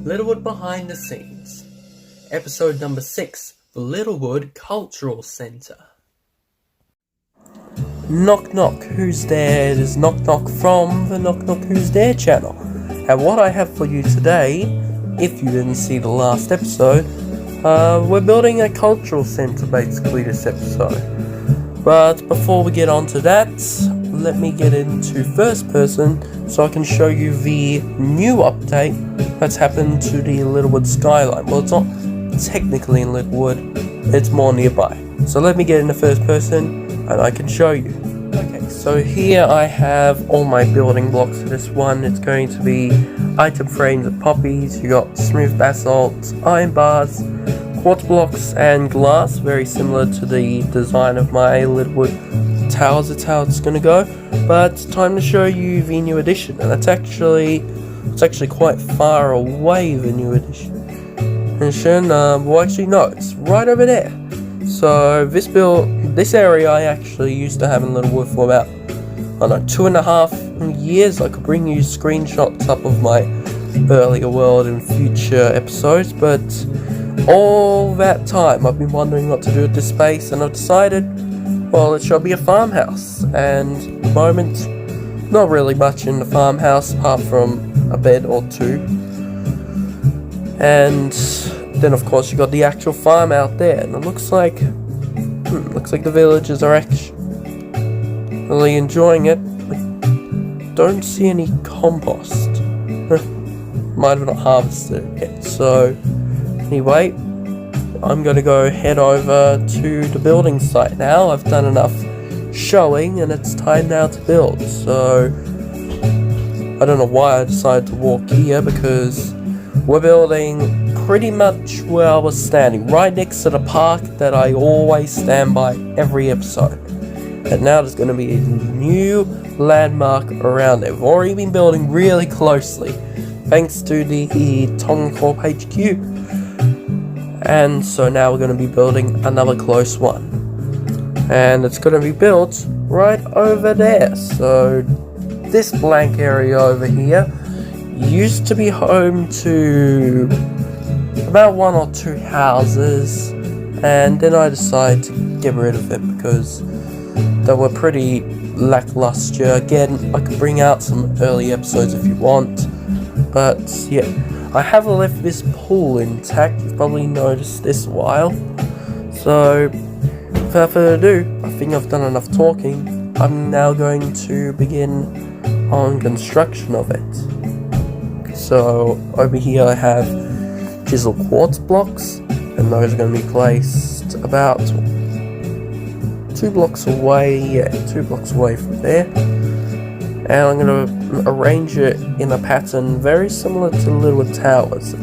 Littlewood Behind the Scenes, episode number 6, the Littlewood Cultural Centre. Knock knock, who's there? It is Knock Knock from the Knock Knock Who's There channel. And what I have for you today, if you didn't see the last episode, we're building a cultural centre basically this episode. But before we get on to that, let me get into first person so I can show you the new update that's happened to the Littlewood skyline. Well, it's not technically in Littlewood, it's more nearby. So let me get into first person and I can show you. Okay, so here I have all my building blocks for this one. It's going to be item frames of poppies. You got smooth basalt, iron bars, quartz blocks and glass, very similar to the design of my Littlewood towers. That's how it's going to go. But it's time to show you the new addition, and it's actually quite far away, the new addition. Well, actually no, it's right over there. So this area I actually used to have in Littlewood for about, 2.5 years. I could bring you screenshots up of my earlier world and future episodes, but all that time I've been wondering what to do with this space, and I've decided, well, it shall be a farmhouse. And at the moment, not really much in the farmhouse apart from a bed or two. And then of course you got the actual farm out there, and it looks like the villagers are actually really enjoying it. I don't see any compost. Might have not harvested it yet. So anyway, I'm going to go head over to the building site now. I've done enough showing and it's time now to build. So I don't know why I decided to walk here, because we're building pretty much where I was standing, right next to the park that I always stand by every episode. And now there's going to be a new landmark around there. We've already been building really closely thanks to the Tongcorp HQ. And so now we're going to be building another close one. And it's going to be built right over there. So this blank area over here used to be home to about 1 or 2 houses, and then I decided to get rid of it because they were pretty lackluster. Again, I could bring out some early episodes if you want, but yeah, I have left this pool intact. You've probably noticed this a while. So without further ado, I think I've done enough talking. I'm now going to begin on construction of it. So over here I have chisel quartz blocks, and those are going to be placed about 2 blocks away, 2 blocks away from there. And I'm going to arrange it in a pattern very similar to Littlewood Towers.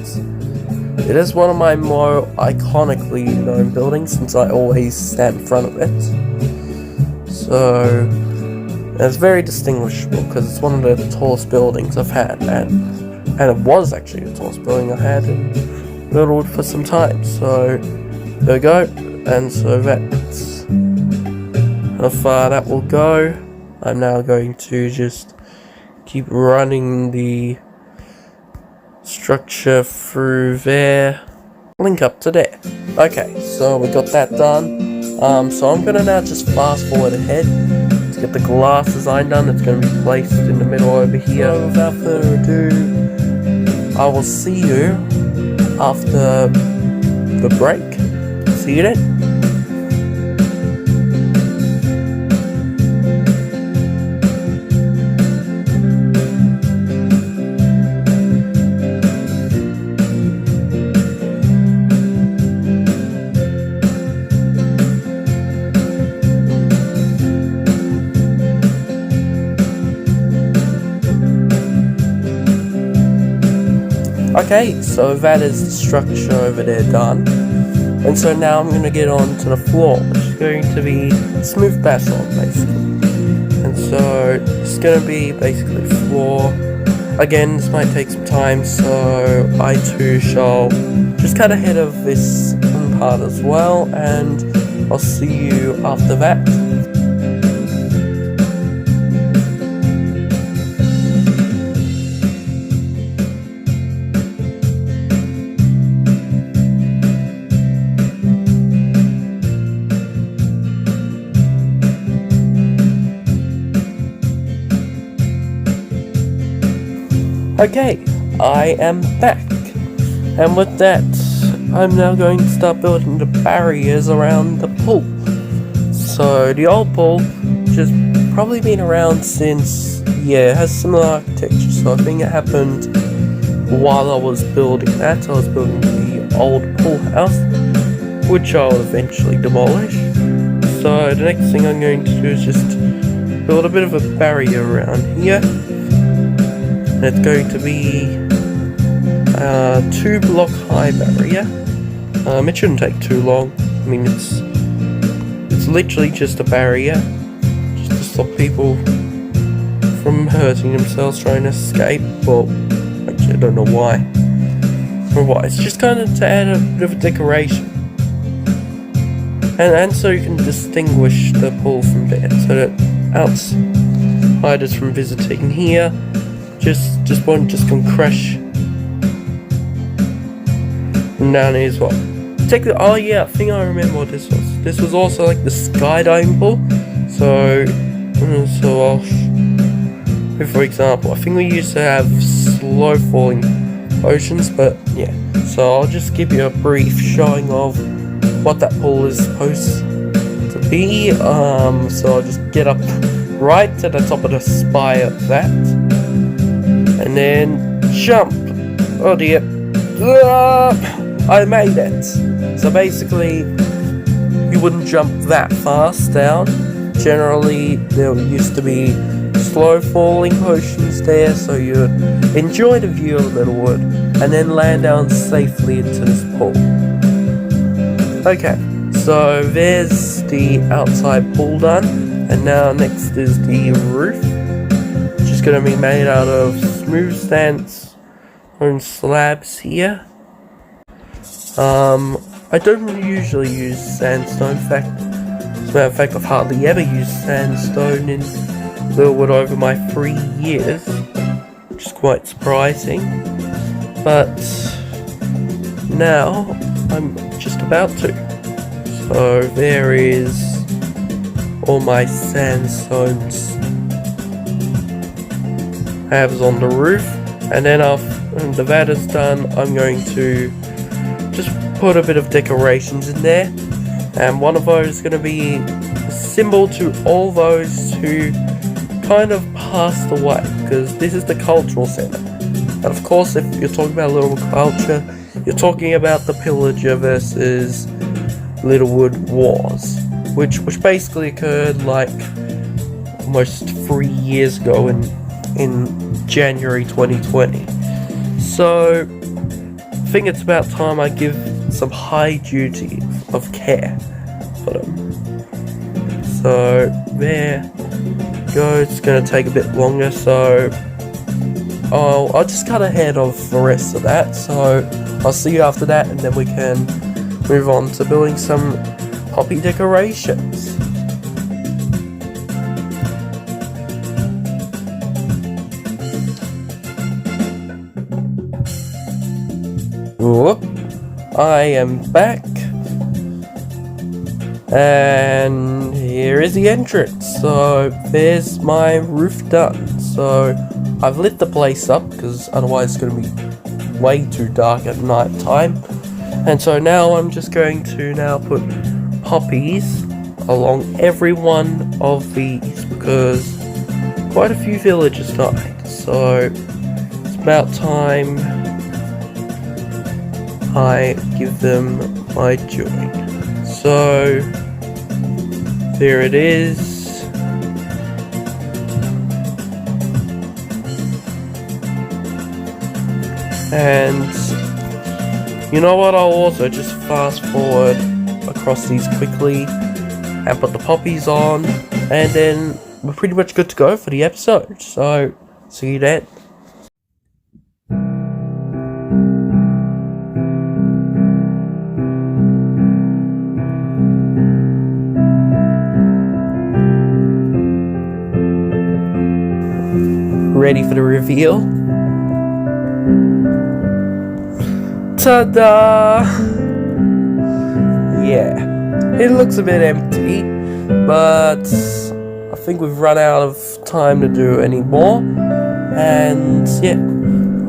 It is one of my more iconically known buildings since I always stand in front of it. So it's very distinguishable because it's one of the tallest buildings I've had, and it was actually the tallest building I had in Littlewood for some time. So there we go, and so that's how far that will go. I'm now going to just keep running the structure through there, link up to there. Okay, so we got that done. So I'm gonna now just fast forward ahead to get the glass design done. It's going to be placed in the middle over here. So without further ado, I will see you after the break. See you then. Okay, so that is the structure over there done. And so now I'm going to get on to the floor, which is going to be smooth basalt, basically. And so it's going to be basically floor. Again, this might take some time, so I too shall just cut ahead of this part as well, and I'll see you after that. Okay, I am back. And with that, I'm now going to start building the barriers around the pool. So the old pool just probably been around since, yeah, it has similar architecture. So I think it happened while I was building that. I was building the old pool house, which I'll eventually demolish. So the next thing I'm going to do is just build a bit of a barrier around here. And it's going to be a 2-block high barrier. It shouldn't take too long. I mean, it's literally just a barrier, just to stop people from hurting themselves trying to escape. Well, actually, I don't know why. Or why? It's just kind of to add a bit of a decoration. And so you can distinguish the pool from there, so that outsiders from visiting here just won't just come crash. And down here as well. Oh yeah, I think I remember what this was. This was also like the skydiving pool. So I'll for example, I think we used to have slow falling oceans, but yeah. So I'll just give you a brief showing of what that pool is supposed to be. So I'll just get up right to the top of the spire of that, and then jump. Oh dear. I made it. So basically, you wouldn't jump that fast down. Generally, there used to be slow falling potions there, so you'd enjoy the view of Littlewood and then land down safely into this pool. Okay, so there's the outside pool done, and now next is the roof, which is going to be made out of smooth sandstone slabs here. I don't usually use sandstone. In fact, as a matter of fact, I've hardly ever used sandstone in Littlewood over my 3 years, which is quite surprising. But now I'm just about to. So there is all my sandstone slabs on the roof, and then after that is done, I'm going to just put a bit of decorations in there, and one of those is going to be a symbol to all those who kind of passed away, because this is the cultural center. And of course, if you're talking about Littlewood culture, you're talking about the Pillager versus Littlewood Wars, which basically occurred like almost 3 years ago in January 2020. So I think it's about time I give some high duty of care for them. So there go. It's going to take a bit longer, so I'll just cut ahead of the rest of that. So I'll see you after that, and then we can move on to building some poppy decorations. Whoop. I am back, and here is the entrance. So there's my roof done. So I've lit the place up because otherwise it's going to be way too dark at night time. And so now I'm just going to now put poppies along every one of these, because quite a few villagers died. So it's about time I give them my joy. So there it is. And you know what, I'll also just fast forward across these quickly and put the poppies on, and then we're pretty much good to go for the episode. So see you then. Ready for the reveal? Ta-da! Yeah, it looks a bit empty, but I think we've run out of time to do any more. And yeah,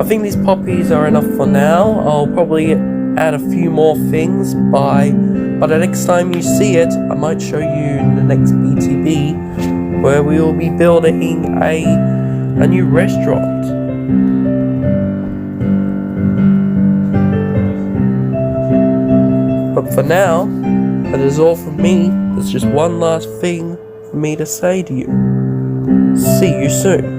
I think these poppies are enough for now. I'll probably add a few more things by the next time you see it, I might show you in the next BTB where we will be building a new restaurant. But for now, that is all from me. There's just one last thing for me to say to you. See you soon.